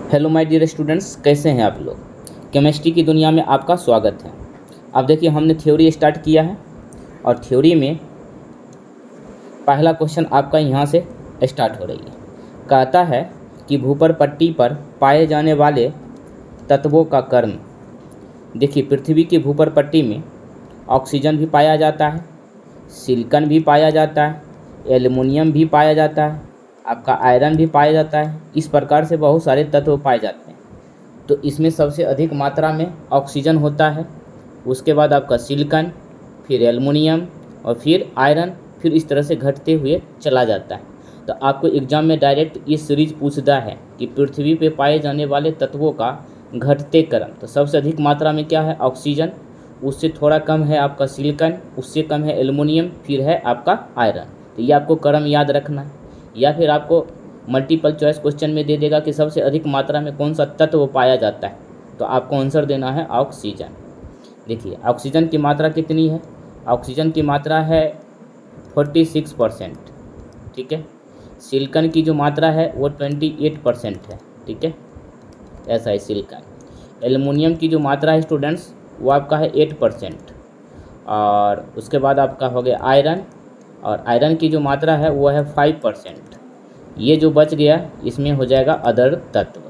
Hello my dear students, कैसे हैं आप लोग। केमिस्ट्री की दुनिया में आपका स्वागत है। अब देखिए, हमने थ्योरी स्टार्ट किया है और थ्योरी में पहला क्वेश्चन आपका यहाँ से स्टार्ट हो रही है। कहता है कि भूपर पट्टी पर पाए जाने वाले तत्वों का कर्म। देखिए, पृथ्वी की भूपर पट्टी में ऑक्सीजन भी पाया जाता है, सिलिकॉन भी पाया जाता है, एल्युमिनियम भी पाया जाता है, आपका आयरन भी पाया जाता है। इस प्रकार से बहुत सारे तत्व पाए जाते हैं। तो इसमें सबसे अधिक मात्रा में ऑक्सीजन होता है, उसके बाद आपका सिलिकॉन, फिर एल्युमिनियम और फिर आयरन, फिर इस तरह से घटते हुए चला जाता है। तो आपको एग्जाम में डायरेक्ट ये सीरीज पूछता है कि पृथ्वी पे पाए जाने वाले तत्वों का घटते क्रम। तो सबसे अधिक मात्रा में क्या है? ऑक्सीजन, उससे थोड़ा कम है आपका सिलिकॉन, उससे कम है एल्युमिनियम, फिर है आपका आयरन। तो ये आपको क्रम याद रखना है। या फिर आपको मल्टीपल चॉइस क्वेश्चन में दे देगा कि सबसे अधिक मात्रा में कौन सा तत्व पाया जाता है, तो आपको आंसर देना है ऑक्सीजन। देखिए, ऑक्सीजन की मात्रा कितनी है? ऑक्सीजन की मात्रा है 46%। ठीक है। सिलिकॉन की जो मात्रा है वो 28% है। ठीक है, ऐसा है सिलिकॉन। एल्युमिनियम की जो मात्रा है स्टूडेंट्स, वो आपका है 8%। और उसके बाद आपका हो गया आयरन, और आयरन की जो मात्रा है वो है 5%। ये जो बच गया इसमें हो जाएगा अदर तत्व।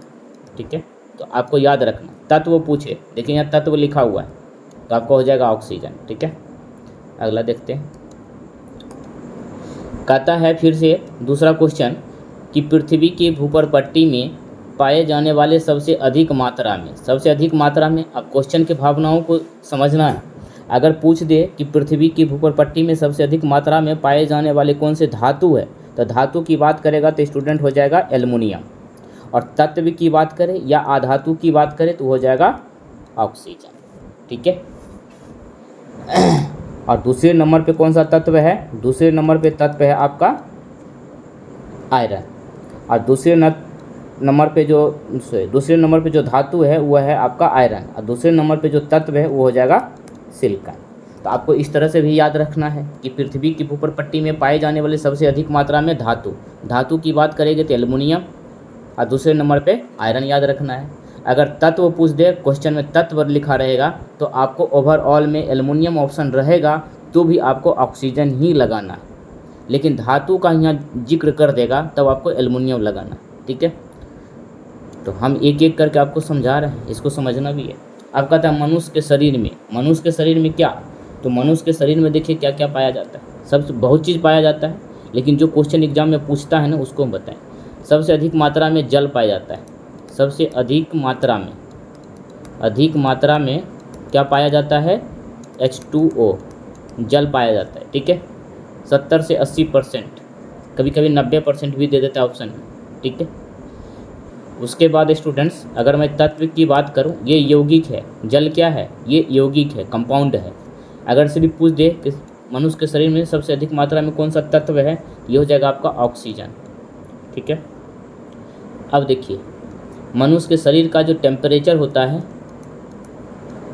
ठीक है, तो आपको याद रखना, तत्व पूछे, देखिए यहाँ तत्व लिखा हुआ है, तो आपको हो जाएगा ऑक्सीजन। ठीक है, अगला देखते हैं। कहता है फिर से दूसरा क्वेश्चन कि पृथ्वी की भूपर पट्टी में पाए जाने वाले सबसे अधिक मात्रा में, सबसे अधिक मात्रा में, अब क्वेश्चन के भावनाओं को समझना है। अगर पूछ दे कि पृथ्वी की भूपर पट्टी में सबसे अधिक मात्रा में पाए जाने वाले कौन से धातु है, तो धातु की बात करेगा तो स्टूडेंट हो जाएगा एल्युमिनियम। और तत्व की बात करें या आधातु की बात करें तो हो जाएगा ऑक्सीजन। ठीक है। और दूसरे नंबर पे कौन सा तत्व है? दूसरे नंबर पे तत्व है आपका आयरन। और दूसरे नंबर पे जो धातु है वो है आपका आयरन, और दूसरे नंबर पे जो तत्व है वो हो जाएगा सिलिकॉन। तो आपको इस तरह से भी याद रखना है कि पृथ्वी की भूपर पट्टी में पाए जाने वाले सबसे अधिक मात्रा में धातु की बात करेंगे तो एल्युमिनियम, और दूसरे नंबर पे आयरन याद रखना है। अगर तत्व पूछ दे, क्वेश्चन में तत्व लिखा रहेगा, तो आपको ओवरऑल में एल्युमिनियम ऑप्शन रहेगा तो भी आपको ऑक्सीजन ही लगाना है। लेकिन धातु का यहाँ जिक्र कर देगा तब आपको एल्युमिनियम लगाना। ठीक है, तो हम एक एक करके आपको समझा रहे हैं, इसको समझना भी है। अब कहता है मनुष्य के शरीर में क्या? तो मनुष्य के शरीर में देखिए क्या क्या पाया जाता है। सबसे बहुत चीज़ पाया जाता है, लेकिन जो क्वेश्चन एग्जाम में पूछता है ना उसको हम बताएं। सबसे अधिक मात्रा में जल पाया जाता है। सबसे अधिक मात्रा में क्या पाया जाता है? H2O, जल पाया जाता है। ठीक है, 70 से 80%, कभी कभी 90% भी दे देता है ऑप्शन में। ठीक है, उसके बाद स्टूडेंट्स अगर मैं तत्व की बात करूं, ये यौगिक है। जल क्या है? ये यौगिक है, कंपाउंड है। अगर सिर्फ पूछ दे कि मनुष्य के शरीर में सबसे अधिक मात्रा में कौन सा तत्व है, ये हो जाएगा आपका ऑक्सीजन। ठीक है, अब देखिए मनुष्य के शरीर का जो टेम्परेचर होता है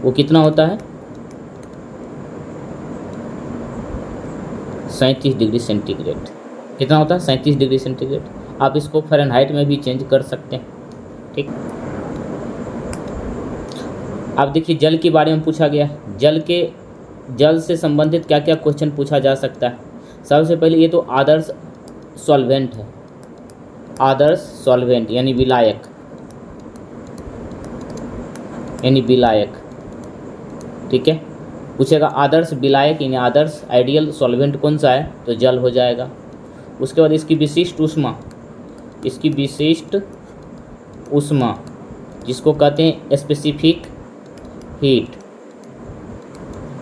वो कितना होता है? 37 डिग्री सेंटीग्रेड। कितना होता है? 37 डिग्री सेंटीग्रेड। आप इसको फ़ारेनहाइट में भी चेंज कर सकते हैं। ठीक, अब देखिए जल के बारे में पूछा गया। जल से संबंधित क्या क्या क्वेश्चन पूछा जा सकता है? सबसे पहले ये तो आदर्श सॉल्वेंट है। आदर्श सॉल्वेंट यानी विलायक, ठीक है। पूछेगा आदर्श विलायक यानी आदर्श आइडियल सॉल्वेंट कौन सा है, तो जल हो जाएगा। उसके बाद इसकी विशिष्ट ऊष्मा, जिसको कहते हैं स्पेसिफिक हीट,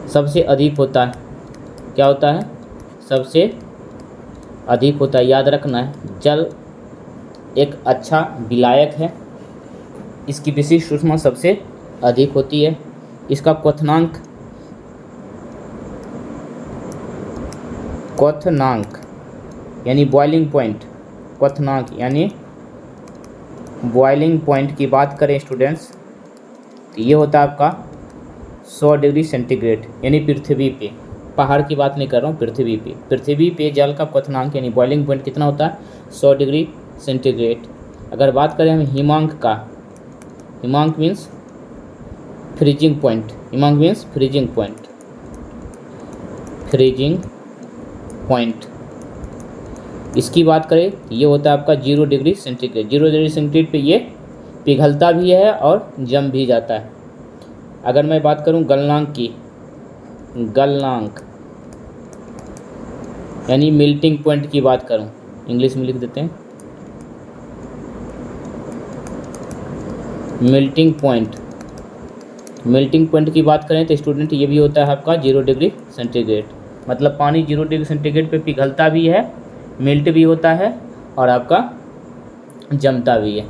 सबसे अधिक होता है। क्या होता है? सबसे अधिक होता है, याद रखना है। जल एक अच्छा विलायक है, इसकी विशिष्ट ऊष्मा सबसे अधिक होती है। इसका क्वथनांक यानी बॉइलिंग पॉइंट, क्वथनांक यानी बॉइलिंग पॉइंट की बात करें स्टूडेंट्स, तो ये होता है आपका 100 डिग्री सेंटीग्रेड। यानी पृथ्वी पे, पहाड़ की बात नहीं कर रहा हूँ, पृथ्वी पे जल का क्वथनांक यानी बॉइलिंग पॉइंट कितना होता है? 100 डिग्री सेंटीग्रेड। अगर बात करें हम हिमांक का, हिमांक मीन्स फ्रीजिंग पॉइंट, हिमांक मीन्स फ्रीजिंग पॉइंट, फ्रीजिंग पॉइंट। इसकी बात करें तो ये होता है आपका 0 डिग्री सेंटीग्रेड। 0 डिग्री सेंटीग्रेड पे ये पिघलता भी है और जम भी जाता है। अगर मैं बात करूं गलनांक की, गलनांक यानी मेल्टिंग पॉइंट की बात करूं, इंग्लिश में लिख देते हैं मेल्टिंग पॉइंट। मेल्टिंग पॉइंट की बात करें तो स्टूडेंट ये भी होता है आपका 0 डिग्री सेंटीग्रेड। मतलब पानी 0 डिग्री सेंटीग्रेड पे पिघलता भी है, मेल्ट भी होता है और आपका जमता भी है।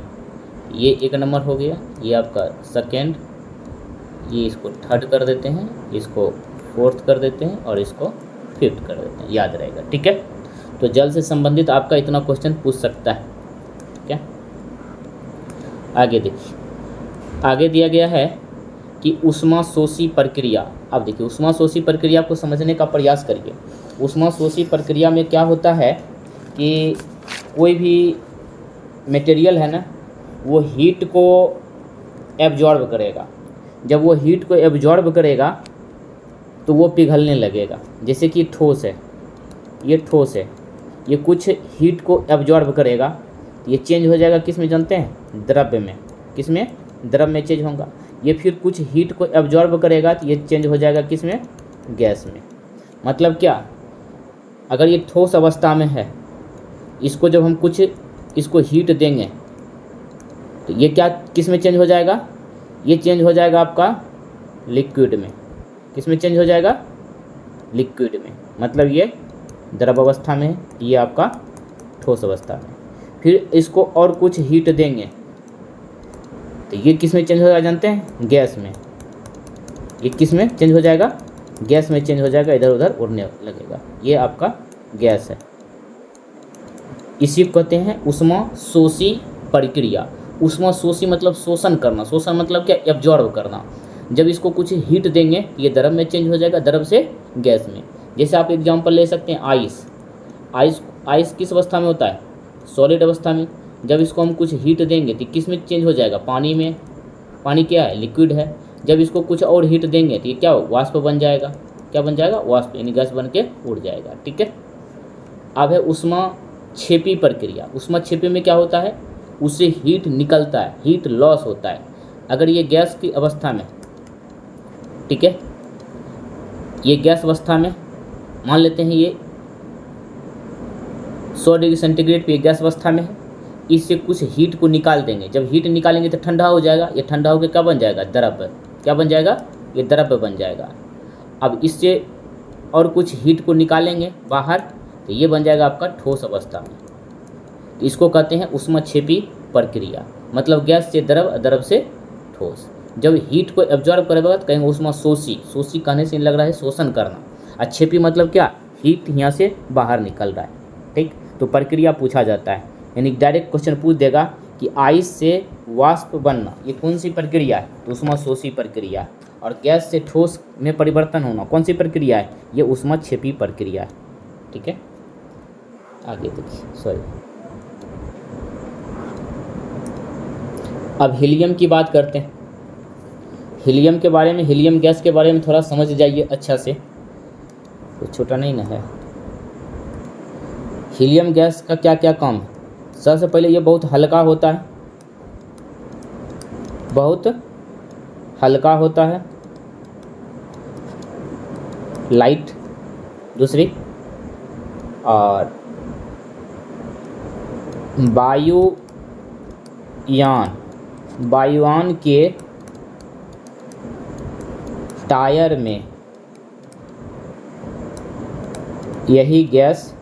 ये एक नंबर हो गया, ये आपका सेकेंड, ये इसको थर्ड कर देते हैं, इसको फोर्थ कर देते हैं और इसको फिफ्थ कर देते हैं, याद रहेगा। ठीक है, तो जल से संबंधित आपका इतना क्वेश्चन पूछ सकता है। क्या आगे देखिए, आगे दिया गया है कि ऊष्माशोषी प्रक्रिया। अब देखिए ऊष्माशोषी प्रक्रिया को समझने का प्रयास करिए। ऊष्माशोषी प्रक्रिया में क्या होता है कि कोई भी मटेरियल है ना, वो हीट को एब्जॉर्ब करेगा। जब वो हीट को एब्जॉर्ब करेगा तो वो पिघलने लगेगा। जैसे कि ठोस है, ये ठोस है, ये कुछ हीट को एब्जॉर्ब करेगा, ये चेंज हो जाएगा किस में जानते हैं? द्रव्य में। किस में? द्रव में चेंज होगा। ये फिर कुछ हीट को एब्जॉर्ब करेगा तो ये चेंज हो जाएगा किस में? गैस में। मतलब क्या, अगर ये ठोस अवस्था में है, इसको जब हम कुछ इसको हीट देंगे तो ये क्या किस में चेंज हो जाएगा? ये चेंज हो जाएगा आपका लिक्विड में। किस में चेंज हो जाएगा? लिक्विड में। मतलब ये द्रव अवस्था में है, ये आपका ठोस अवस्था में। फिर इसको और कुछ हीट देंगे तो ये किस में चेंज हो जाएगा जानते हैं? गैस में। ये किस में चेंज हो जाएगा? गैस में चेंज हो जाएगा, इधर उधर उड़ने लगेगा। ये आपका गैस है। इसी को कहते हैं ऊष्माशोषी प्रक्रिया। ऊष्माशोषी मतलब शोषण करना, शोषण मतलब क्या? एब्जॉर्ब करना। जब इसको कुछ हीट देंगे ये द्रव में चेंज हो जाएगा, द्रव से गैस में। जैसे आप एग्जांपल ले सकते हैं आइस। आइस किस अवस्था में होता है? सॉलिड अवस्था में। जब इसको हम कुछ हीट देंगे तो किस में चेंज हो जाएगा? पानी में। पानी क्या है? लिक्विड है। जब इसको कुछ और हीट देंगे तो ये क्या हो? वाष्प बन जाएगा। क्या बन जाएगा? वाष्प, यानी गैस बन के उड़ जाएगा। ठीक है। अब है ऊष्माक्षेपी प्रक्रिया। ऊष्माक्षेपी में क्या होता है? उससे हीट निकलता है, हीट लॉस होता है। अगर ये गैस की अवस्था में, ठीक है, ये गैस अवस्था में मान लेते हैं, ये 100 डिग्री सेंटीग्रेड पे गैस अवस्था में है, इससे कुछ हीट को निकाल देंगे। जब हीट निकालेंगे तो ठंडा हो जाएगा। ये ठंडा होकर क्या बन जाएगा? द्रव्य। क्या बन जाएगा? ये द्रव्य बन जाएगा। अब इससे और कुछ हीट को निकालेंगे बाहर तो ये बन जाएगा आपका ठोस अवस्था में। तो इसको कहते हैं ऊष्माक्षेपी प्रक्रिया। मतलब गैस से द्रव, द्रव से ठोस। जब हीट को एब्जॉर्ब करेगा तो कहेंगे ऊष्माशोषी। शोषी कहने से लग रहा है शोषण करना। अच्छेपी मतलब क्या? हीट यहाँ से बाहर निकल रहा है। ठीक, तो प्रक्रिया पूछा जाता है, यानी डायरेक्ट क्वेश्चन पूछ देगा कि आइस से वाष्प बनना ये कौन सी प्रक्रिया है? तो ऊष्माशोषी प्रक्रिया। और गैस से ठोस में परिवर्तन होना कौन सी प्रक्रिया है? ये ऊष्माक्षेपी प्रक्रिया है। ठीक है, आगे देखिए, सॉरी। अब हीलियम की बात करते हैं। हीलियम के बारे में, हीलियम गैस के बारे में थोड़ा समझ जाइए अच्छा से, तो छोटा नहीं ना है। हीलियम गैस का क्या क्या काम है? सबसे पहले ये बहुत हल्का होता है, बहुत हल्का होता है, लाइट दूसरी, और वायुयान के टायर में यही गैस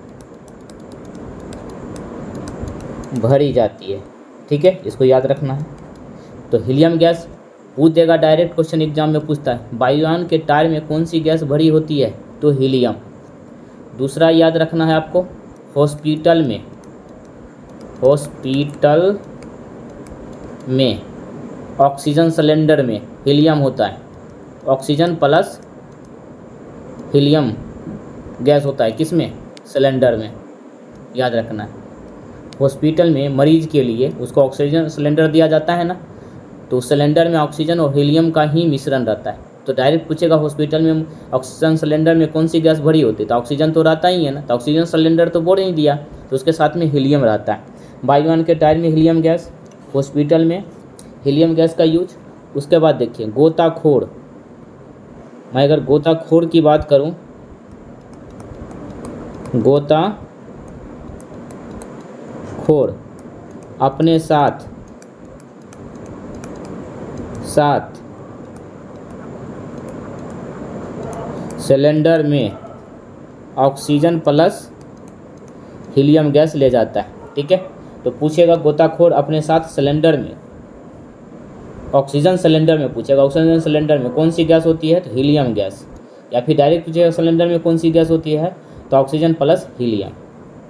भरी जाती है। ठीक है, इसको याद रखना है। तो हीलियम गैस पूछ देगा, डायरेक्ट क्वेश्चन एग्जाम में पूछता है वायुयान के टायर में कौन सी गैस भरी होती है? तो हीलियम। दूसरा याद रखना है आपको, हॉस्पिटल में ऑक्सीजन सिलेंडर में हीलियम होता है। ऑक्सीजन प्लस हीलियम गैस होता है किस में? सिलेंडर में। याद रखना है। हॉस्पिटल में मरीज के लिए उसको ऑक्सीजन सिलेंडर दिया जाता है ना, तो उस सिलेंडर में ऑक्सीजन और हीलियम का ही मिश्रण रहता है। तो डायरेक्ट पूछेगा हॉस्पिटल में ऑक्सीजन सिलेंडर में कौन सी गैस भरी होती है, तो ऑक्सीजन तो रहता ही है ना, तो ऑक्सीजन सिलेंडर तो बोल नहीं दिया, तो उसके साथ में हीलियम रहता है। वायुयान के टायर में हीलियम गैस, हॉस्पिटल में हीलियम गैस का यूज। उसके बाद देखिए गोताखोर, मैं अगर गोताखोर की बात करूं, गोताखोर अपने साथ सिलेंडर में ऑक्सीजन प्लस हीलियम गैस ले जाता है। ठीक है, तो पूछेगा गोताखोर अपने साथ सिलेंडर में, ऑक्सीजन सिलेंडर में पूछेगा ऑक्सीजन सिलेंडर में कौन सी गैस होती है, तो हीलियम गैस। या फिर डायरेक्ट पूछेगा सिलेंडर में कौन सी गैस होती है, तो ऑक्सीजन प्लस हीलियम।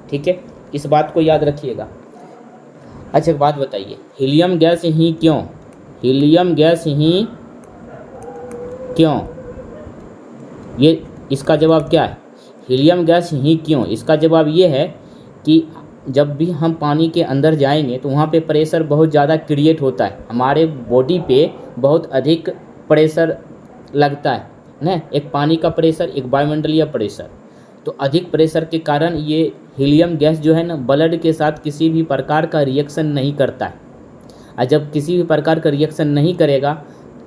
ठीक है, इस बात को याद रखिएगा। अच्छा एक बात बताइए, हीलियम गैस ही क्यों, हीलियम गैस ही क्यों, ये इसका जवाब क्या है, हीलियम गैस ही क्यों? इसका जवाब ये है कि जब भी हम पानी के अंदर जाएंगे तो वहाँ पे प्रेशर बहुत ज़्यादा क्रिएट होता है, हमारे बॉडी पे बहुत अधिक प्रेशर लगता है ना, एक पानी का प्रेशर, एक वायुमंडलीय प्रेशर। तो अधिक प्रेशर के कारण ये हीलियम गैस जो है ना ब्लड के साथ किसी भी प्रकार का रिएक्शन नहीं करता है। और जब किसी भी प्रकार का रिएक्शन नहीं करेगा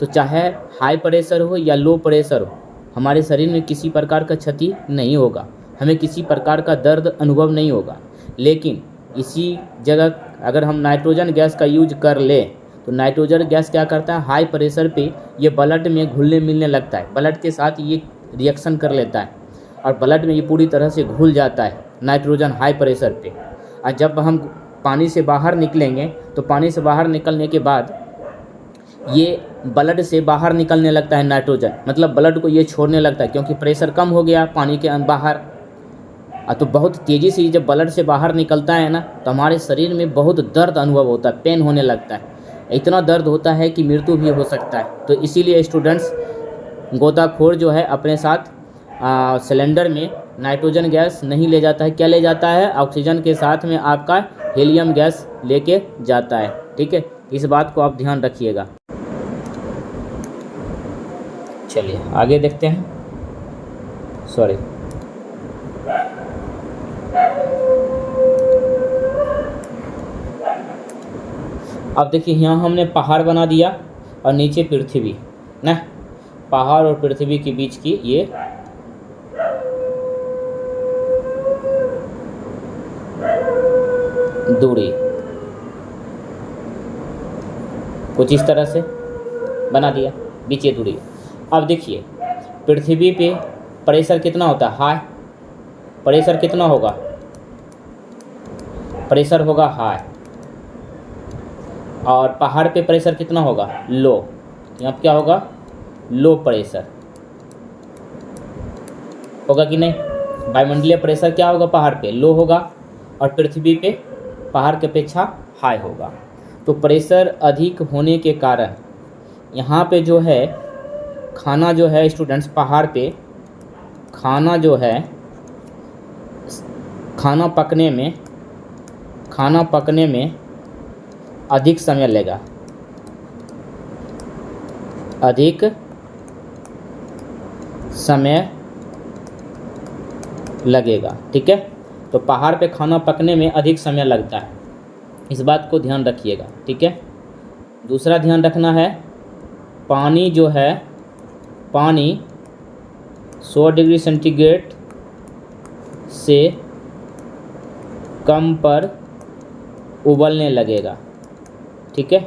तो चाहे हाई प्रेशर हो या लो प्रेशर हो, हमारे शरीर में किसी प्रकार का क्षति नहीं होगा, हमें किसी प्रकार का दर्द अनुभव नहीं होगा। लेकिन इसी जगह अगर हम नाइट्रोजन गैस का यूज कर ले तो नाइट्रोजन गैस क्या करता है, हाई प्रेशर पे ये ब्लड में घुलने मिलने लगता है, ब्लड के साथ ये रिएक्शन कर लेता है और ब्लड में ये पूरी तरह से घुल जाता है नाइट्रोजन हाई प्रेशर पे। और जब हम पानी से बाहर निकलेंगे तो पानी से बाहर निकलने के बाद ये ब्लड से बाहर निकलने लगता है नाइट्रोजन, मतलब ब्लड को ये छोड़ने लगता है क्योंकि प्रेशर कम हो गया पानी के बाहर। तो बहुत तेज़ी से जब ब्लड से बाहर निकलता है ना तो हमारे शरीर में बहुत दर्द अनुभव होता है, पेन होने लगता है, इतना दर्द होता है कि मृत्यु भी हो सकता है। तो इसीलिए स्टूडेंट्स गोताखोर जो है अपने साथ सिलेंडर में नाइट्रोजन गैस नहीं ले जाता है, क्या ले जाता है, ऑक्सीजन के साथ में आपका हीलियम गैस लेके जाता है। ठीक है, इस बात को आप ध्यान रखिएगा। चलिए आगे देखते हैं, सॉरी अब देखिए यहाँ हमने पहाड़ बना दिया और नीचे पृथ्वी ना, पहाड़ और पृथ्वी के बीच की ये दूरी कुछ इस तरह से बना दिया, बीच ये दूरी। अब देखिए पृथ्वी पे प्रेशर कितना होता है, हाई, प्रेशर कितना होगा, प्रेशर होगा हाई, और पहाड़ पे प्रेशर कितना होगा, लो। यहाँ क्या होगा, लो प्रेशर होगा कि नहीं, वायुमंडलीय प्रेशर क्या होगा पहाड़ पे, लो होगा, और पृथ्वी पे पहाड़ की अपेक्षा हाई होगा। तो प्रेशर अधिक होने के कारण यहाँ पे जो है खाना जो है स्टूडेंट्स, पहाड़ पे खाना जो है, खाना पकने में अधिक समय लेगा, अधिक समय लगेगा। ठीक है, तो पहाड़ पे खाना पकने में अधिक समय लगता है, इस बात को ध्यान रखिएगा। ठीक है, दूसरा ध्यान रखना है, पानी जो है, पानी 100 डिग्री सेंटीग्रेड से कम पर उबलने लगेगा। ठीक है,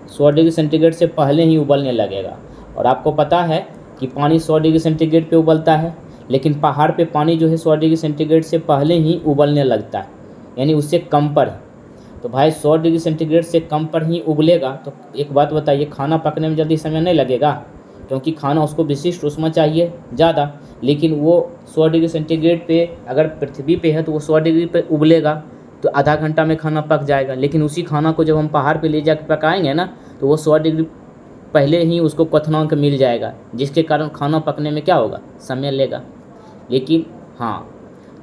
100 डिग्री सेंटीग्रेड से पहले ही उबलने लगेगा। और आपको पता है कि पानी 100 डिग्री सेंटीग्रेड पे उबलता है, लेकिन पहाड़ पे पानी जो है 100 डिग्री सेंटीग्रेड से पहले ही उबलने लगता है, यानी उससे कम पर। तो भाई 100 डिग्री सेंटीग्रेड से कम पर ही उबलेगा, तो एक बात बताइए, खाना पकने में जल्दी समय नहीं लगेगा, क्योंकि खाना उसको विशिष्ट ऊष्मा चाहिए ज़्यादा। लेकिन वो 100 डिग्री सेंटीग्रेड पे अगर पृथ्वी पे है तो वो 100 डिग्री पे उबलेगा तो आधा घंटा में खाना पक जाएगा। लेकिन उसी खाना को जब हम पहाड़ पे ले जाकर पकाएंगे ना तो वो 100 डिग्री पहले ही उसको क्वथनांक मिल जाएगा, जिसके कारण खाना पकने में क्या होगा, समय लेगा। लेकिन हाँ,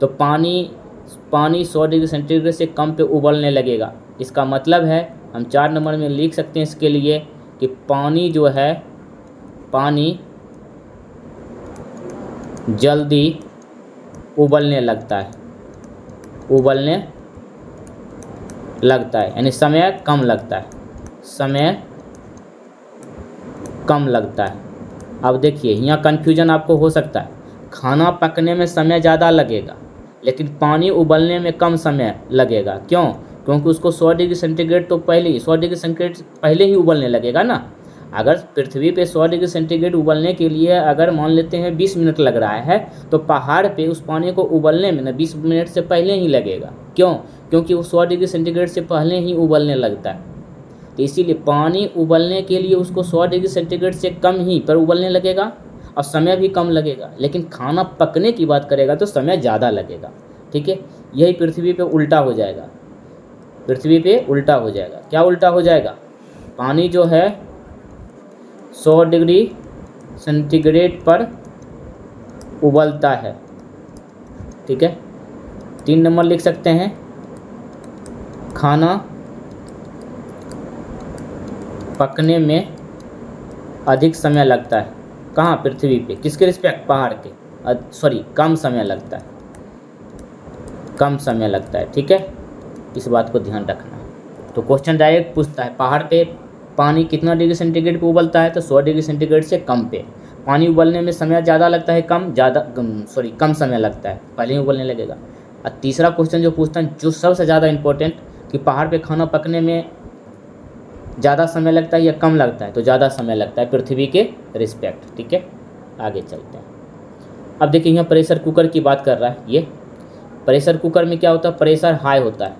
तो पानी 100 डिग्री सेंटीग्रेड से कम पे उबलने लगेगा। इसका मतलब है हम 4 नंबर में लिख सकते हैं इसके लिए कि पानी जो है, पानी जल्दी उबलने लगता है, उबलने लगता है, यानी समय कम लगता है, समय कम लगता है। अब देखिए यहाँ कन्फ्यूजन आपको हो सकता है, खाना पकने में समय ज़्यादा लगेगा लेकिन पानी उबलने में कम समय लगेगा। क्यों? क्योंकि उसको 100 डिग्री सेंटीग्रेड तो पहले ही 100 डिग्री सेंटीग्रेड पहले ही उबलने लगेगा ना। अगर पृथ्वी पे 100 डिग्री सेंटीग्रेड उबलने के लिए अगर मान लेते हैं 20 मिनट लग रहा है, तो पहाड़ पे उस पानी को उबलने में ना 20 मिनट से पहले ही लगेगा। क्यों? क्योंकि वो 100 डिग्री सेंटीग्रेड से पहले ही उबलने लगता है। तो इसीलिए पानी उबलने के लिए उसको 100 डिग्री सेंटीग्रेड से कम ही पर उबलने लगेगा और समय भी कम लगेगा। लेकिन खाना पकने की बात करेगा तो समय ज़्यादा लगेगा। ठीक है, यही पृथ्वी पे उल्टा हो जाएगा, पृथ्वी पे उल्टा हो जाएगा। क्या उल्टा हो जाएगा? पानी जो है 100 डिग्री सेंटीग्रेड पर उबलता है। ठीक है, 3 नंबर लिख सकते हैं, खाना पकने में अधिक समय लगता है। कहाँ? पृथ्वी पे। किसके रिस्पेक्ट? पहाड़ के। सॉरी, कम समय लगता है, कम समय लगता है। ठीक है, इस बात को ध्यान रखना। तो क्वेश्चन डायरेक्ट पूछता है पहाड़ पे पानी कितना डिग्री सेंटीग्रेड पे उबलता है, तो 100 डिग्री सेंटीग्रेड से कम पे। पानी उबलने में समय ज़्यादा लगता है, कम समय लगता है, पहले ही उबलने लगेगा। और तीसरा क्वेश्चन जो पूछता है, जो सबसे ज़्यादा इंपॉर्टेंट, कि पहाड़ पे खाना पकने में ज़्यादा समय लगता है या कम लगता है, तो ज़्यादा समय लगता है पृथ्वी के रिस्पेक्ट। ठीक है, आगे चलते हैं। अब देखिए यहाँ प्रेशर कुकर की बात कर रहा है। ये प्रेशर कुकर में क्या होता है? प्रेशर हाई होता है,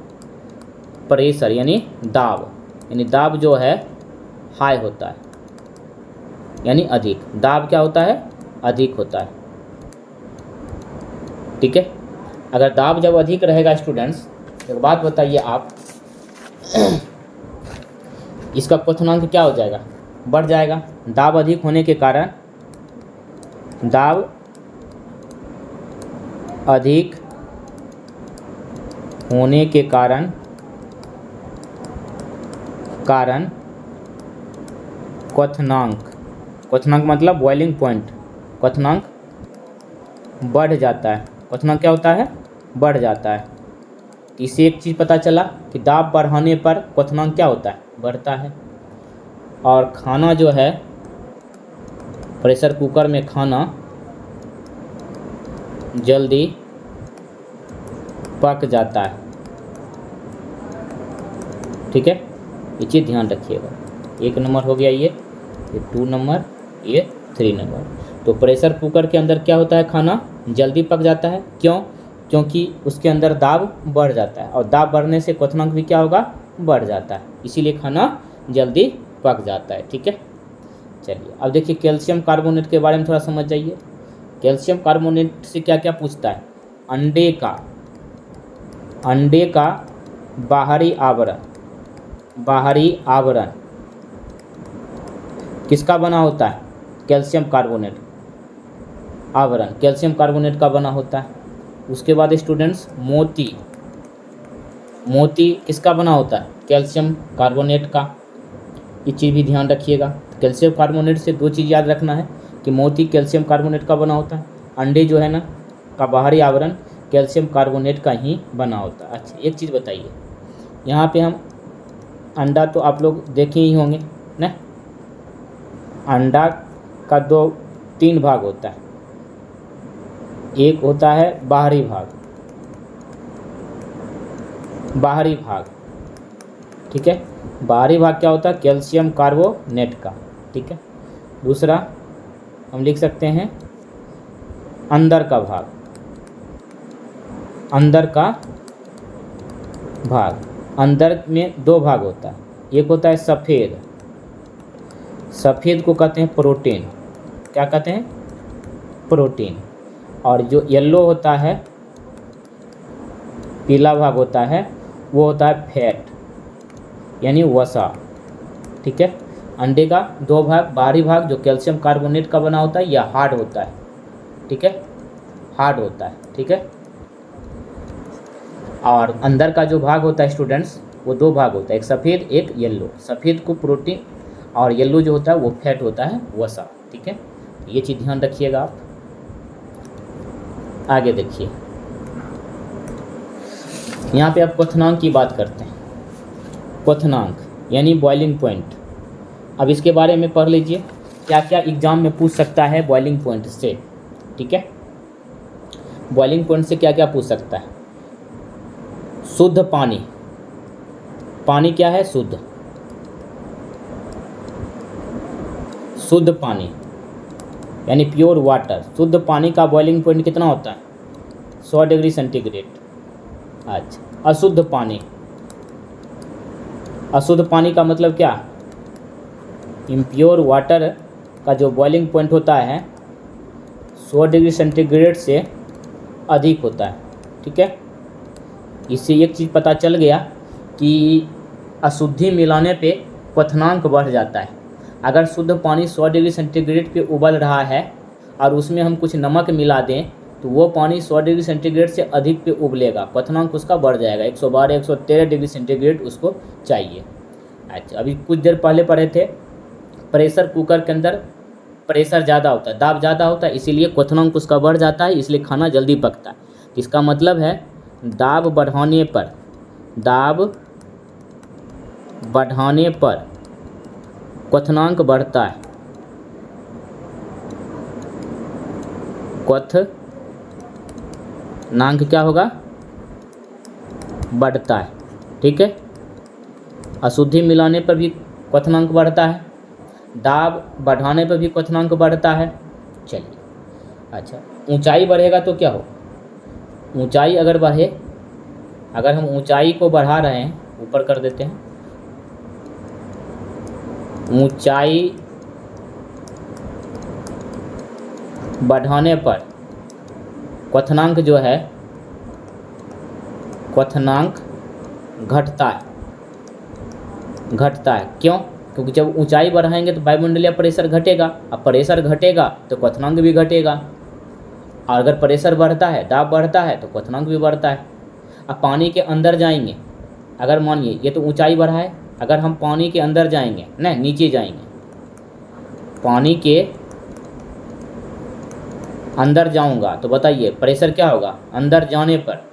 प्रेशर यानी दाब जो है हाई होता है, यानी अधिक। दाब क्या होता है? अधिक होता है। ठीक है, अगर दाब जब अधिक रहेगा स्टूडेंट्स, एक बात बताइए आप, इसका क्वथनांक क्या हो जाएगा? बढ़ जाएगा। दाब अधिक होने के कारण, दाब अधिक होने के कारण क्वथनांक मतलब बॉइलिंग पॉइंट, क्वथनांक बढ़ जाता है। क्वथनांक क्या होता है? बढ़ जाता है। इससे एक चीज़ पता चला कि दाब बढ़ाने पर क्वथनांक क्या होता है? बढ़ता है। और खाना जो है प्रेशर कुकर में, खाना जल्दी पक जाता है। ठीक है, ये चीज़ ध्यान रखिएगा। 1 नंबर हो गया ये 2 नंबर, ये 3 नंबर। तो प्रेशर कुकर के अंदर क्या होता है? खाना जल्दी पक जाता है। क्यों? क्योंकि उसके अंदर दाब बढ़ जाता है, और दाब बढ़ने से क्वथनांक भी क्या होगा? बढ़ जाता है, इसीलिए खाना जल्दी पक जाता है। ठीक है, चलिए अब देखिए कैल्शियम कार्बोनेट के बारे में थोड़ा समझ जाइए। कैल्शियम कार्बोनेट से क्या क्या पूछता है? अंडे का बाहरी आवरण किसका बना होता है? कैल्शियम कार्बोनेट आवरण कैल्शियम कार्बोनेट का बना होता है। उसके बाद स्टूडेंट्स मोती किसका बना होता है? कैल्शियम कार्बोनेट का। ये चीज़ भी ध्यान रखिएगा। कैल्शियम कार्बोनेट से 2 चीज़ याद रखना है कि मोती कैल्शियम कार्बोनेट का बना होता है, अंडे जो है ना का बाहरी आवरण कैल्शियम कार्बोनेट का ही बना होता है। अच्छा, एक चीज़ बताइए, यहाँ पे हम अंडा तो आप लोग देखे ही होंगे ना, अंडा का 3 भाग होता है। एक होता है बाहरी भाग, ठीक है। बाहरी भाग क्या होता है? कैल्शियम कार्बोनेट का, ठीक है। दूसरा हम लिख सकते हैं अंदर का भाग। अंदर में 2 भाग होता है, एक होता है सफ़ेद को कहते हैं प्रोटीन। क्या कहते हैं? प्रोटीन। और जो येलो होता है, पीला भाग होता है, वो होता है फैट यानी वसा, ठीक है। अंडे का 2 भाग, बाहरी भाग जो कैल्शियम कार्बोनेट का बना होता है या हार्ड होता है, ठीक है, हार्ड होता है, ठीक है। और अंदर का जो भाग होता है स्टूडेंट्स, वो 2 भाग होता है, एक सफ़ेद एक येलो। सफ़ेद को प्रोटीन और येलो जो होता है वो फैट होता है वसा। ठीक है, ये चीज़ ध्यान रखिएगा आप। आगे देखिए, यहाँ पे आप क्वथनांक की बात करते हैं। क्वथनांक यानी बॉइलिंग पॉइंट। अब इसके बारे में पढ़ लीजिए क्या क्या एग्जाम में पूछ सकता है बॉइलिंग पॉइंट से। ठीक है, बॉइलिंग पॉइंट से क्या क्या पूछ सकता है। शुद्ध पानी, पानी क्या है? शुद्ध, शुद्ध पानी यानी प्योर वाटर। शुद्ध पानी का बॉइलिंग पॉइंट कितना होता है? 100 डिग्री सेंटीग्रेड। अच्छा, अशुद्ध पानी, अशुद्ध पानी का मतलब क्या? इम्प्योर वाटर का जो बॉइलिंग पॉइंट होता है 100 डिग्री सेंटीग्रेड से अधिक होता है। ठीक है, इससे एक चीज़ पता चल गया कि अशुद्धि मिलाने पे क्वथनांक बढ़ जाता है। अगर शुद्ध पानी 100 डिग्री सेंटीग्रेड पे उबल रहा है और उसमें हम कुछ नमक मिला दें तो वो पानी 100 डिग्री सेंटीग्रेड से अधिक पे उबलेगा, क्वथनांक उसका बढ़ जाएगा। 112 113 डिग्री सेंटीग्रेड उसको चाहिए। अच्छा, अभी कुछ देर पहले पढ़े थे प्रेशर कुकर के अंदर प्रेशर ज़्यादा होता है, दाब ज़्यादा होता है, इसीलिए क्वथनांक उसका बढ़ जाता है, इसलिए खाना जल्दी पकता है। इसका मतलब है दाब बढ़ाने पर, दाब बढ़ाने पर क्वथनांक बढ़ता है। क्वथनांक क्या होगा? बढ़ता है। ठीक है, अशुद्धि मिलाने पर भी क्वथनांक बढ़ता है, दाब बढ़ाने पर भी क्वथनांक बढ़ता है। चलिए, अच्छा, ऊंचाई बढ़ेगा तो क्या हो? ऊंचाई अगर बढ़े, अगर हम ऊंचाई को बढ़ा रहे हैं, ऊपर कर देते हैं, ऊंचाई बढ़ाने पर क्वथनांक जो है, क्वथनांक घटता है, घटता है। क्यों? क्योंकि जब ऊंचाई बढ़ाएंगे तो वायुमंडलीय प्रेशर घटेगा, अब प्रेशर घटेगा तो क्वथनांक भी घटेगा। और अगर प्रेशर बढ़ता है, दाब बढ़ता है तो क्वथनांक भी बढ़ता है। अब पानी के अंदर जाएंगे, अगर मानिए ये तो ऊंचाई बढ़ा है, अगर हम पानी के अंदर जाएंगे, नहीं नीचे जाएंगे, पानी के अंदर जाऊंगा तो बताइए प्रेशर क्या होगा? अंदर जाने पर,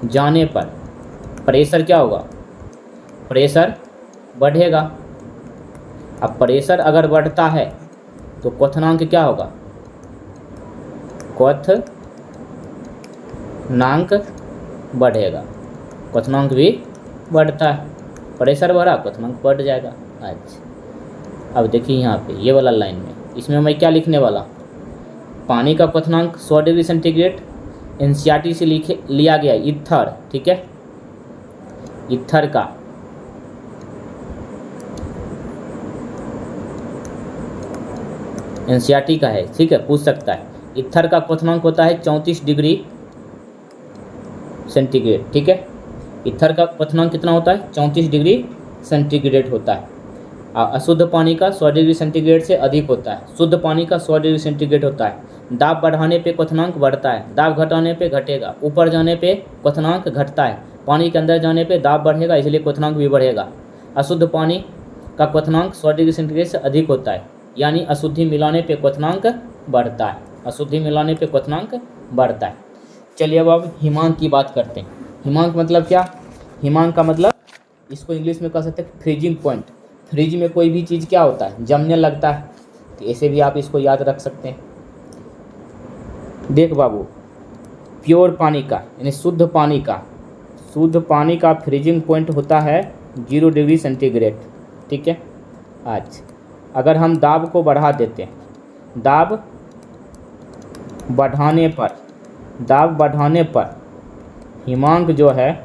जाने पर प्रेशर क्या होगा? प्रेशर बढ़ेगा। अब प्रेशर अगर बढ़ता है तो क्वथनांक क्या होगा? क्वथनांक बढ़ेगा, क्वथनांक भी बढ़ता है। प्रेशर बढ़ा, क्वथनांक बढ़ जाएगा। अच्छा, अब देखिए यहाँ पे ये वाला लाइन में, इसमें मैं क्या लिखने वाला? पानी का क्वथनांक 100 डिग्री सेंटीग्रेड एनसीईआरटी से लिया गया ईथर। ठीक है, ईथर का एनसीईआरटी का है। ठीक है, पूछ सकता है। ईथर का क्वथनांक होता है 34 डिग्री सेंटीग्रेड। ठीक है, ईथर का क्वथनांक कितना होता है? 34 डिग्री सेंटीग्रेड होता है। अशुद्ध पानी का 100 डिग्री सेंटीग्रेड से अधिक होता है, शुद्ध पानी का 100 डिग्री सेंटीग्रेड होता है। दाब बढ़ाने पे क्वथनांक बढ़ता है, दाब घटाने पे घटेगा, ऊपर जाने पे क्वथनांक घटता है, पानी के अंदर जाने पे दाब बढ़ेगा, इसलिए क्वथनांक भी बढ़ेगा। अशुद्ध पानी का क्वथनांक 100 डिग्री सेंटीग्रेड से अधिक होता है, यानी अशुद्धि मिलाने पे क्वथनांक बढ़ता है, अशुद्धि मिलाने पे क्वथनांक बढ़ता है। चलिए अब हिमांक की बात करते हैं। हिमांक मतलब क्या? हिमांक का मतलब इसको इंग्लिश में कह सकते हैं फ्रीजिंग पॉइंट। फ्रिज में कोई भी चीज़ क्या होता है? जमने लगता है, तो ऐसे भी आप इसको याद रख सकते हैं। देख बाबू, प्योर पानी का यानी शुद्ध पानी का, शुद्ध पानी का फ्रीजिंग पॉइंट होता है 0 डिग्री सेंटीग्रेड। ठीक है, अच्छा, अगर हम दाब को बढ़ा देते हैं, दाब बढ़ाने पर, दाब बढ़ाने पर हिमांक जो है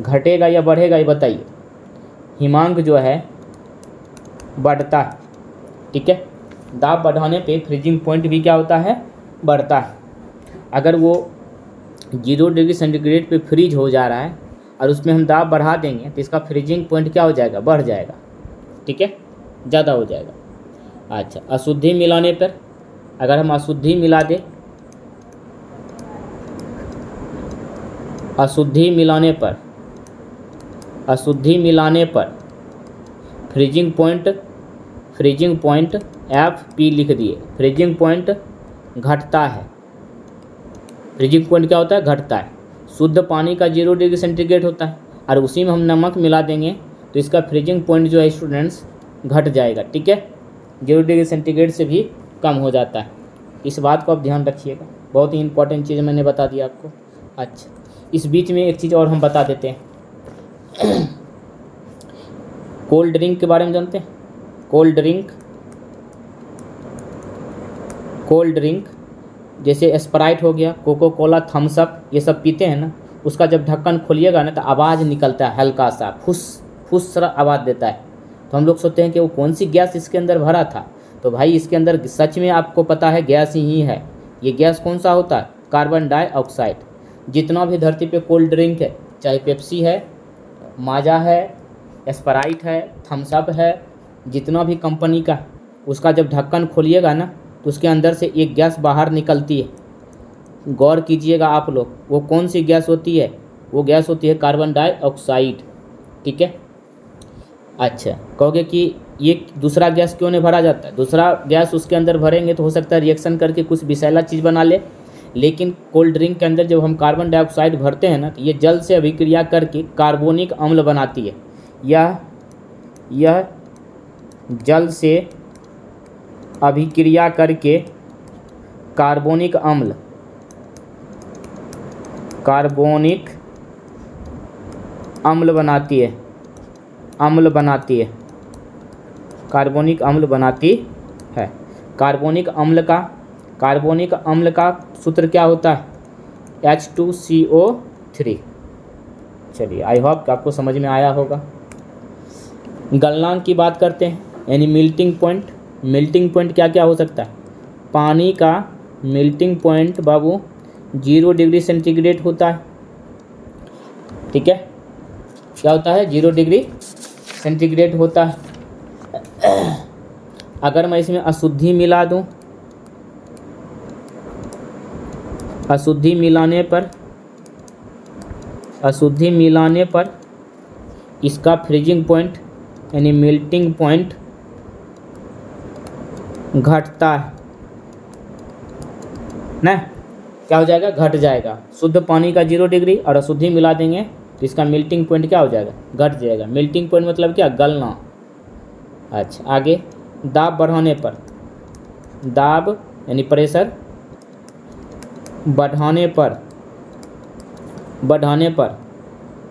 घटेगा या बढ़ेगा, ये बताइए। हिमांक जो है बढ़ता है। ठीक है, दाब बढ़ाने पे फ्रीजिंग पॉइंट भी क्या होता है? बढ़ता है। अगर वो 0 डिग्री सेंटीग्रेड पे फ्रीज हो जा रहा है और उसमें हम दाब बढ़ा देंगे तो इसका फ्रीजिंग पॉइंट क्या हो जाएगा? बढ़ जाएगा। ठीक है, ज़्यादा हो जाएगा। अच्छा, अशुद्धि मिलाने पर, अगर हम अशुद्धि मिला दें, अशुद्धि मिलाने पर, अशुद्धि मिलाने पर फ्रीजिंग पॉइंट FP लिख दिए। फ्रीजिंग पॉइंट घटता है। फ्रीजिंग पॉइंट क्या होता है? घटता है। शुद्ध पानी का 0 डिग्री सेंटीग्रेड होता है और उसी में हम नमक मिला देंगे तो इसका फ्रीजिंग पॉइंट जो है स्टूडेंट्स घट जाएगा। ठीक है, 0 डिग्री सेंटीग्रेड से भी कम हो जाता है। इस बात को आप ध्यान रखिएगा, बहुत ही इंपॉर्टेंट चीज़ मैंने बता दिया आपको। अच्छा, इस बीच में एक चीज़ और हम बता देते हैं। कोल्ड ड्रिंक के बारे में जानते हैं? कोल्ड ड्रिंक जैसे स्प्राइट हो गया, कोको कोला, थम्स अप, ये सब पीते हैं ना, उसका जब ढक्कन खोलिएगा ना तो आवाज़ निकलता है, हल्का सा फुस फुस सा आवाज़ देता है। तो हम लोग सोचते हैं कि वो कौन सी गैस इसके अंदर भरा था। तो भाई इसके अंदर सच में आपको पता है गैस ही है। ये गैस कौन सा होता है? Carbon dioxide. जितना भी धरती पे कोल्ड ड्रिंक है, चाहे पेप्सी है, माजा है, स्प्राइट है, थम्स अप है, जितना भी कंपनी का, उसका जब ढक्कन खोलिएगा ना तो उसके अंदर से एक गैस बाहर निकलती है। गौर कीजिएगा आप लोग, वो कौन सी गैस होती है? वो गैस होती है कार्बन डाइऑक्साइड। ठीक है। अच्छा, कहोगे कि ये दूसरा गैस क्यों नहीं भरा जाता है? दूसरा गैस उसके अंदर भरेंगे तो हो सकता है रिएक्शन करके कुछ विषैला चीज़ बना ले, लेकिन कोल्ड ड्रिंक के अंदर जब हम कार्बन डाइऑक्साइड भरते हैं ना तो ये जल से अभिक्रिया करके कार्बोनिक अम्ल बनाती है। यह जल से अभिक्रिया करके कार्बोनिक अम्ल बनाती है। कार्बोनिक अम्ल बनाती है। कार्बोनिक अम्ल का सूत्र क्या होता है? H2CO3। चलिए, आई होप कि आपको समझ में आया होगा। गलनांक की बात करते हैं, यानी मेल्टिंग पॉइंट। मेल्टिंग पॉइंट क्या क्या हो सकता है? पानी का मेल्टिंग पॉइंट बाबू 0 डिग्री सेंटीग्रेड होता है। ठीक है, क्या होता है? 0 डिग्री सेंटीग्रेड होता है। अगर मैं इसमें अशुद्धि मिला दूं, अशुद्धि मिलाने पर इसका फ्रीजिंग पॉइंट यानी मेल्टिंग पॉइंट घटता है ना। क्या हो जाएगा? घट जाएगा। शुद्ध पानी का 0 डिग्री और अशुद्धि मिला देंगे तो इसका मेल्टिंग पॉइंट क्या हो जाएगा? घट जाएगा। मेल्टिंग पॉइंट मतलब क्या? गलना। अच्छा, आगे दाब बढ़ाने पर, दाब यानी प्रेशर बढ़ाने पर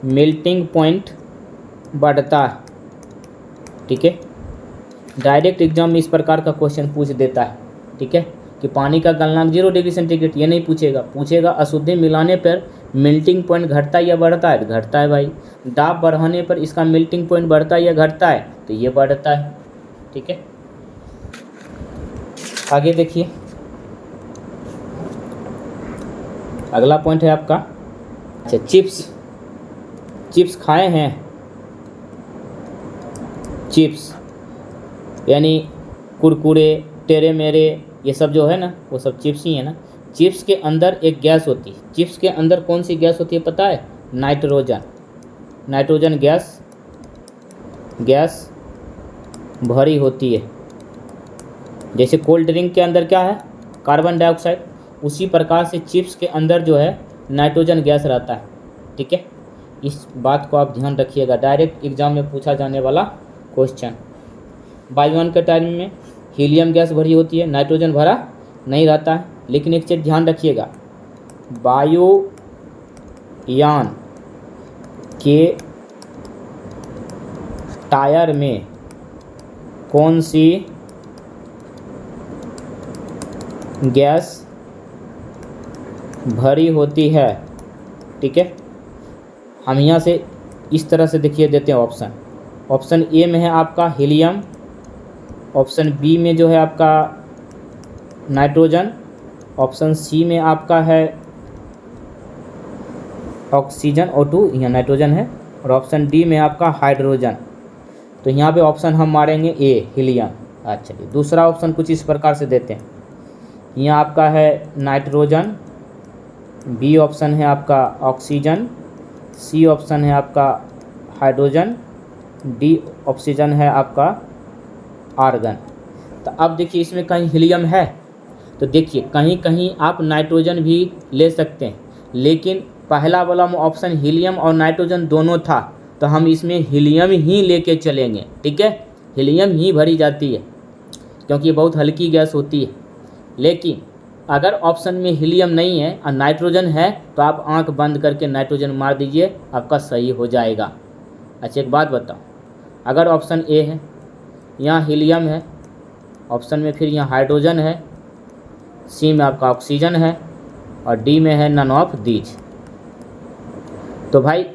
मेल्टिंग पॉइंट बढ़ता है। ठीक है, डायरेक्ट एग्जाम में इस प्रकार का क्वेश्चन पूछ देता है। ठीक है, कि पानी का गलनांक 0 डिग्री सेंटीग्रेड, ये नहीं पूछेगा अशुद्धि मिलाने पर मेल्टिंग पॉइंट घटता है या बढ़ता है? घटता है भाई। दाब बढ़ाने पर इसका मेल्टिंग पॉइंट बढ़ता है या घटता है? तो ये बढ़ता है। ठीक है, आगे देखिए, अगला पॉइंट है आपका। अच्छा, चिप्स खाए हैं? चिप्स यानी कुरकुरे, टेरे मेरे, ये सब जो है ना, वो सब चिप्स ही है ना। चिप्स के अंदर एक गैस होती है। चिप्स के अंदर कौन सी गैस होती है पता है? नाइट्रोजन गैस भरी होती है। जैसे कोल्ड ड्रिंक के अंदर क्या है? Carbon dioxide. उसी प्रकार से चिप्स के अंदर जो है नाइट्रोजन गैस रहता है। ठीक है, इस बात को आप ध्यान रखिएगा, डायरेक्ट एग्जाम में पूछा जाने वाला क्वेश्चन। वायुयान के टाइम में हीलियम गैस भरी होती है, नाइट्रोजन भरा नहीं रहता है। लेकिन एक चीज़ ध्यान रखिएगा, वायुयान के टायर में कौन सी गैस भरी होती है? ठीक है, हम यहाँ से इस तरह से देखिए देते हैं ऑप्शन। ऑप्शन ए में है आपका हीलियम, ऑप्शन बी में जो है आपका नाइट्रोजन, ऑप्शन सी में आपका है ऑक्सीजन O2, यहाँ नाइट्रोजन है, और ऑप्शन डी में आपका हाइड्रोजन। तो यहाँ पे ऑप्शन हम मारेंगे ए, हीलियम। अच्छा, दूसरा ऑप्शन कुछ इस प्रकार से देते हैं। यहाँ आपका है नाइट्रोजन, बी ऑप्शन है आपका ऑक्सीजन, सी ऑप्शन है आपका हाइड्रोजन, डी ऑक्सीजन है आपका आर्गन। तो अब देखिए इसमें कहीं हीलियम है, तो देखिए कहीं कहीं आप नाइट्रोजन भी ले सकते हैं, लेकिन पहला वाला ऑप्शन हीलियम और नाइट्रोजन दोनों था, तो हम इसमें हीलियम ही लेके चलेंगे। ठीक है, हीलियम ही भरी जाती है क्योंकि ये बहुत हल्की गैस होती है। लेकिन अगर ऑप्शन में हीलियम नहीं है और नाइट्रोजन है, तो आप आंख बंद करके नाइट्रोजन मार दीजिए, आपका सही हो जाएगा। अच्छा एक बात बताओ, अगर ऑप्शन ए है, यहाँ हीलियम है, ऑप्शन में फिर यहाँ हाइड्रोजन है, सी में आपका ऑक्सीजन है और डी में है नन ऑफ दीज, तो भाई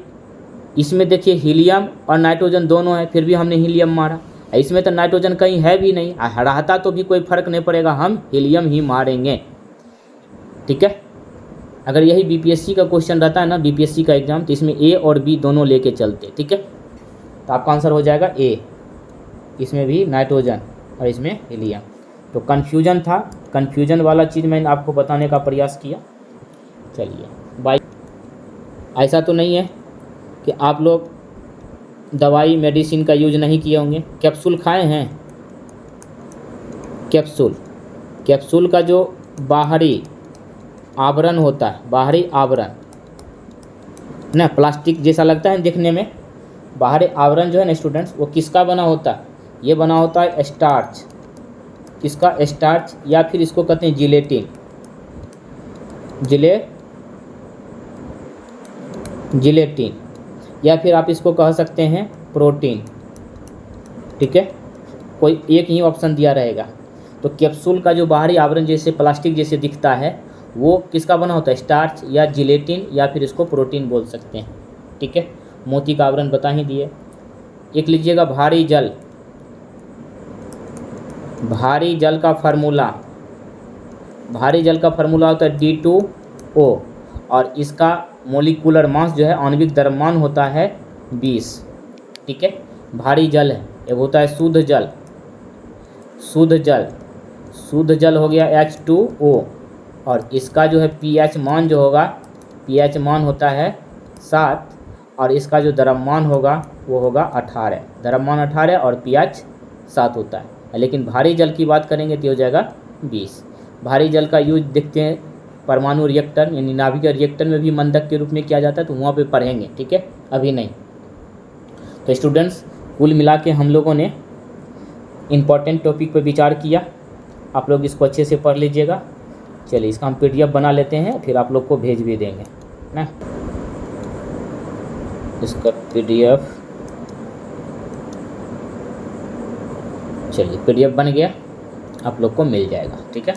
इसमें देखिए हीलियम और नाइट्रोजन दोनों है, फिर भी हमने हीलियम मारा। इसमें तो नाइट्रोजन कहीं है भी नहीं, रहता तो भी कोई फ़र्क नहीं पड़ेगा, हम हीलियम ही मारेंगे। ठीक है, अगर यही बीपीएससी का क्वेश्चन रहता है ना, बीपीएससी का एग्जाम, तो इसमें ए और बी दोनों लेके चलते। ठीक है, तो आपका आंसर हो जाएगा ए, इसमें भी नाइट्रोजन और इसमें हीलियम। तो कन्फ्यूजन था, कन्फ्यूजन वाला चीज़ मैंने आपको बताने का प्रयास किया। चलिए बाय। ऐसा तो नहीं है कि आप लोग दवाई मेडिसिन का यूज नहीं किए होंगे, कैप्सूल खाए हैं। कैप्सूल का जो बाहरी आवरण होता है, बाहरी आवरण ना, प्लास्टिक जैसा लगता है देखने में, बाहरी आवरण जो है ना स्टूडेंट्स, वो किसका बना होता है? ये बना होता है स्टार्च। किसका? स्टार्च, या फिर इसको कहते हैं जिलेटिन। जिलेटिन, या फिर आप इसको कह सकते हैं प्रोटीन। ठीक है, कोई एक ही ऑप्शन दिया रहेगा। तो कैप्सूल का जो बाहरी आवरण जैसे प्लास्टिक जैसे दिखता है, वो किसका बना होता है? स्टार्च या जिलेटिन, या फिर इसको प्रोटीन बोल सकते हैं। ठीक है, मोती का आवरण बता ही दिए। एक लीजिएगा भारी जल। भारी जल का फार्मूला होता है D2O, और इसका मोलिकुलर मास जो है, आणविक द्रव्यमान होता है 20। ठीक है, भारी जल है। एक होता है शुद्ध जल हो गया H2O, और इसका जो है pH मान जो होगा, pH मान होता है 7, और इसका जो द्रव्यमान होगा वो होगा 18। द्रव्यमान 18 और pH 7 होता है। लेकिन भारी जल की बात करेंगे तो हो जाएगा 20। भारी जल का यूज देखते हैं परमाणु रिएक्टर यानी नाभिक रिएक्टर में भी मंदक के रूप में किया जाता है, तो वहाँ पे पढ़ेंगे। ठीक है, अभी नहीं। तो स्टूडेंट्स, कुल मिला के हम लोगों ने इम्पॉर्टेंट टॉपिक पर विचार किया। आप लोग इसको अच्छे से पढ़ लीजिएगा। चलिए इसका हम PDF बना लेते हैं, फिर आप लोग को भेज भी देंगे ना। इसका PDF, चलिए PDF बन गया, आप लोग को मिल जाएगा। ठीक है।